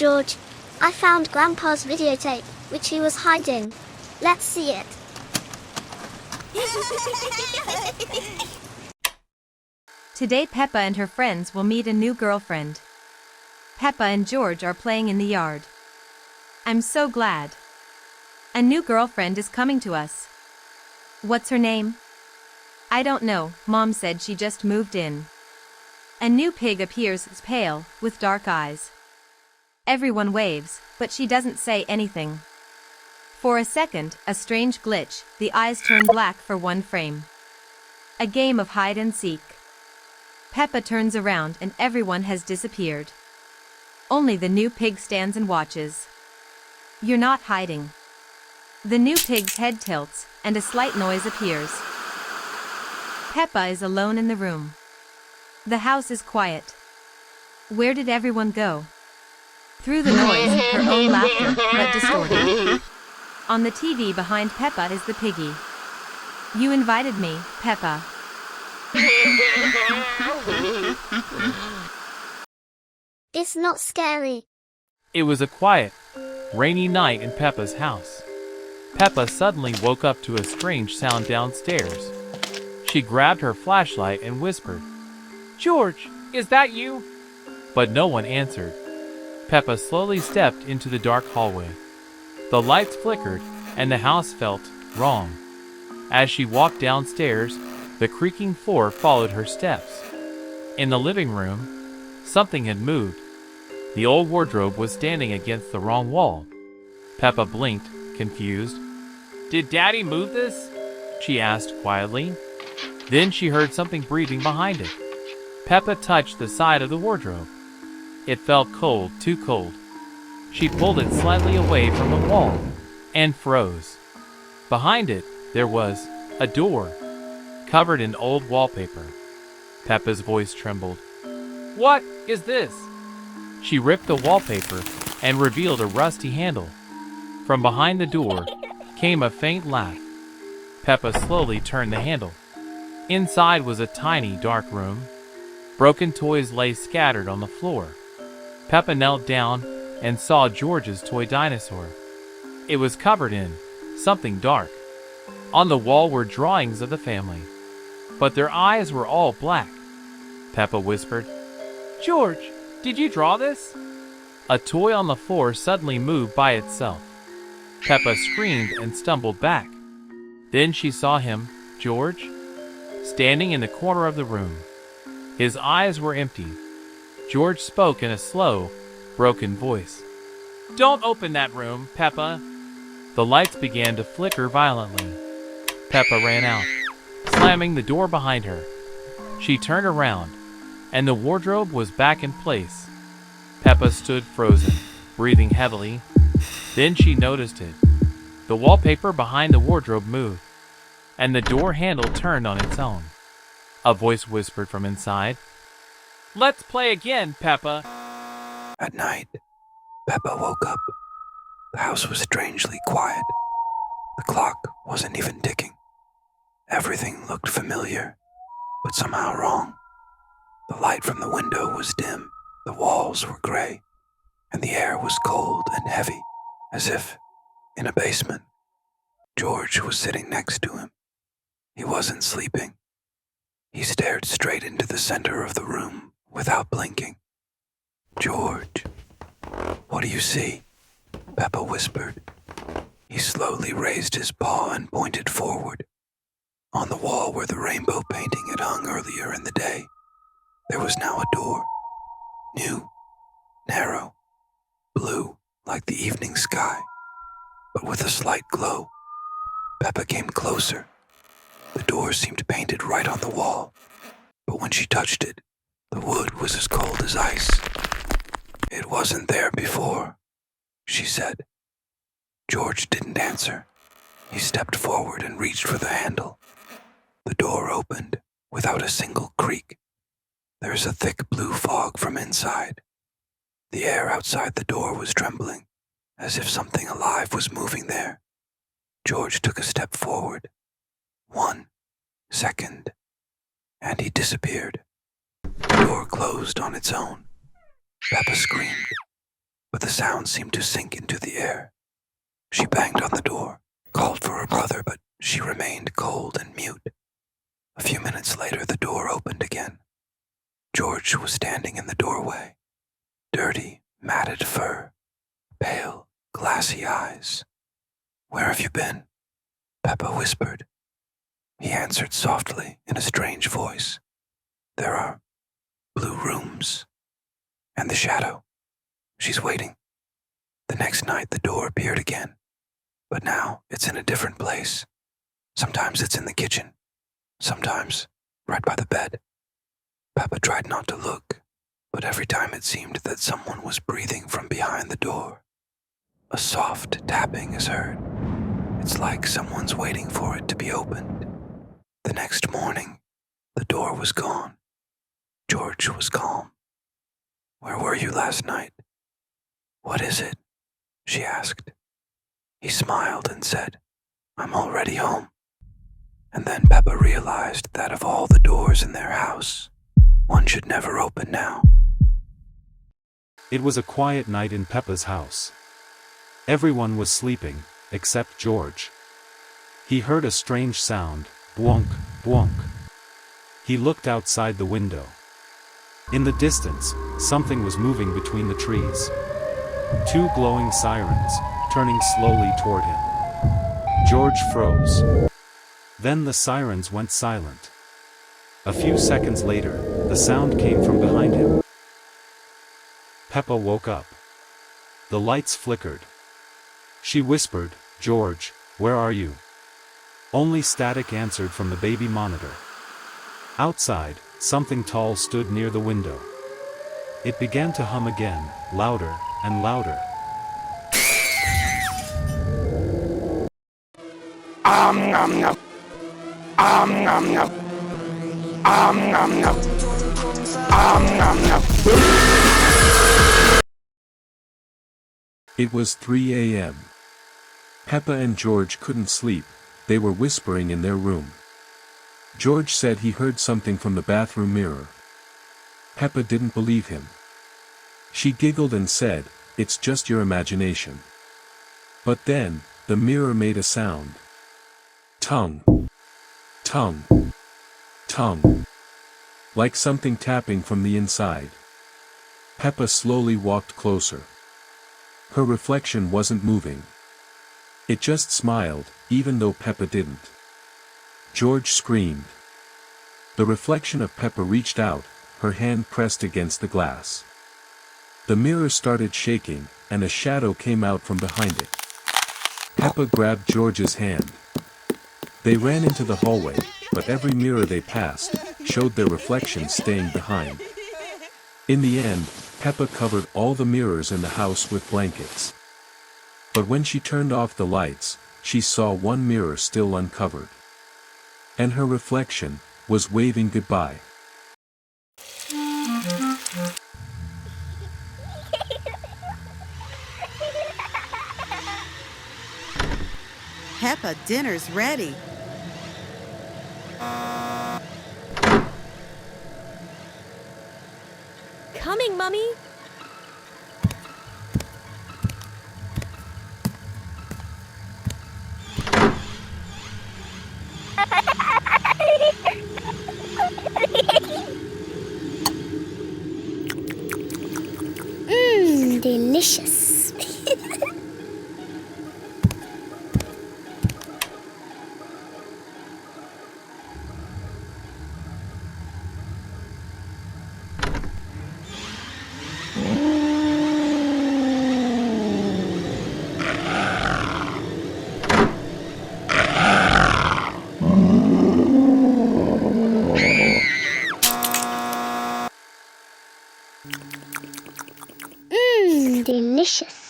George, I found Grandpa's videotape, which he was hiding. Let's see it. Today Peppa and her friends will meet a new girlfriend. Peppa and George are playing in the yard. I'm so glad. A new girlfriend is coming to us. What's her name? I don't know, Mom said she just moved in. A new pig appears, pale, with dark eyes. Everyone waves, but she doesn't say anything. For a second, a strange glitch, the eyes turn black for one frame. A game of hide and seek. Peppa turns around and everyone has disappeared. Only the new pig stands and watches. You're not hiding. The new pig's head tilts, and a slight noise appears. Peppa is alone in the room. The house is quiet. Where did everyone go? Through the noise, her own laughter, but distorted. On the TV behind Peppa is the piggy. You invited me, Peppa. It's not scary. It was a quiet, rainy night in Peppa's house. Peppa suddenly woke up to a strange sound downstairs. She grabbed her flashlight and whispered, "George, is that you?" But no one answered. Peppa slowly stepped into the dark hallway. The lights flickered, and the house felt wrong. As she walked downstairs, the creaking floor followed her steps. In the living room, something had moved. The old wardrobe was standing against the wrong wall. Peppa blinked, confused. "Did Daddy move this?" she asked quietly. Then she heard something breathing behind it. Peppa touched the side of the wardrobe. It felt cold, too cold. She pulled it slightly away from the wall and froze. Behind it, there was a door, covered in old wallpaper. Peppa's voice trembled. "What is this?" She ripped the wallpaper and revealed a rusty handle. From behind the door came a faint laugh. Peppa slowly turned the handle. Inside was a tiny, dark room. Broken toys lay scattered on the floor. Peppa knelt down and saw George's toy dinosaur. It was covered in something dark. On the wall were drawings of the family, but their eyes were all black. Peppa whispered, "George, did you draw this?" A toy on the floor suddenly moved by itself. Peppa screamed and stumbled back. Then she saw him, George, standing in the corner of the room. His eyes were empty. George spoke in a slow, broken voice. "Don't open that room, Peppa." The lights began to flicker violently. Peppa ran out, slamming the door behind her. She turned around, and the wardrobe was back in place. Peppa stood frozen, breathing heavily. Then she noticed it. The wallpaper behind the wardrobe moved, and the door handle turned on its own. A voice whispered from inside, "Let's play again, Peppa." At night, Peppa woke up. The house was strangely quiet. The clock wasn't even ticking. Everything looked familiar, but somehow wrong. The light from the window was dim, the walls were gray, and the air was cold and heavy, as if in a basement. George was sitting next to him. He wasn't sleeping. He stared straight into the center of the room without blinking. "George, what do you see?" Peppa whispered. He slowly raised his paw and pointed forward. On the wall where the rainbow painting had hung earlier in the day, there was now a door. New, narrow, blue like the evening sky, but with a slight glow. Peppa came closer. The door seemed painted right on the wall, but when she touched it, the wood was as cold as ice. "It wasn't there before," she said. George didn't answer. He stepped forward and reached for the handle. The door opened without a single creak. There was a thick blue fog from inside. The air outside the door was trembling, as if something alive was moving there. George took a step forward. 1 second, and he disappeared. The door closed on its own. Peppa screamed. but the sound seemed to sink into the air. She banged on the door, called for her brother, but she remained cold and mute. A few minutes later, the door opened again. George was standing in the doorway, dirty, matted fur, pale, glassy eyes. "Where have you been?" Peppa whispered. He answered softly in a strange voice. "There are blue rooms. And the shadow. She's waiting." The next night the door appeared again, but now it's in a different place. Sometimes it's in the kitchen, sometimes right by the bed. Peppa tried not to look, but every time it seemed that someone was breathing from behind the door. A soft tapping is heard. It's like someone's waiting for it to be opened. The next morning, the door was gone. George was calm. "Where were you last night?" "What is it?" she asked. He smiled and said, "I'm already home." And then Peppa realized that of all the doors in their house, one should never open now. It was a quiet night in Peppa's house. Everyone was sleeping, except George. He heard a strange sound, bwonk, bwonk. He looked outside the window. In the distance, something was moving between the trees. Two glowing sirens, turning slowly toward him. George froze. Then the sirens went silent. A few seconds later, the sound came from behind him. Peppa woke up. The lights flickered. She whispered, "George, where are you?" Only static answered from the baby monitor. Outside, something tall stood near the window. It began to hum again, louder and louder. It was 3 a.m. Peppa and George couldn't sleep, they were whispering in their room. George said he heard something from the bathroom mirror. Peppa didn't believe him. She giggled and said, "It's just your imagination." But then, the mirror made a sound. Tongue. Tongue. Tongue. Like something tapping from the inside. Peppa slowly walked closer. Her reflection wasn't moving. It just smiled, even though Peppa didn't. George screamed. The reflection of Peppa reached out, her hand pressed against the glass. The mirror started shaking, and a shadow came out from behind it. Peppa grabbed George's hand. They ran into the hallway, but every mirror they passed showed their reflections staying behind. In the end, Peppa covered all the mirrors in the house with blankets. But when she turned off the lights, she saw one mirror still uncovered. And her reflection was waving goodbye. Peppa, dinner's ready. Coming, Mummy! Delicious. Delicious.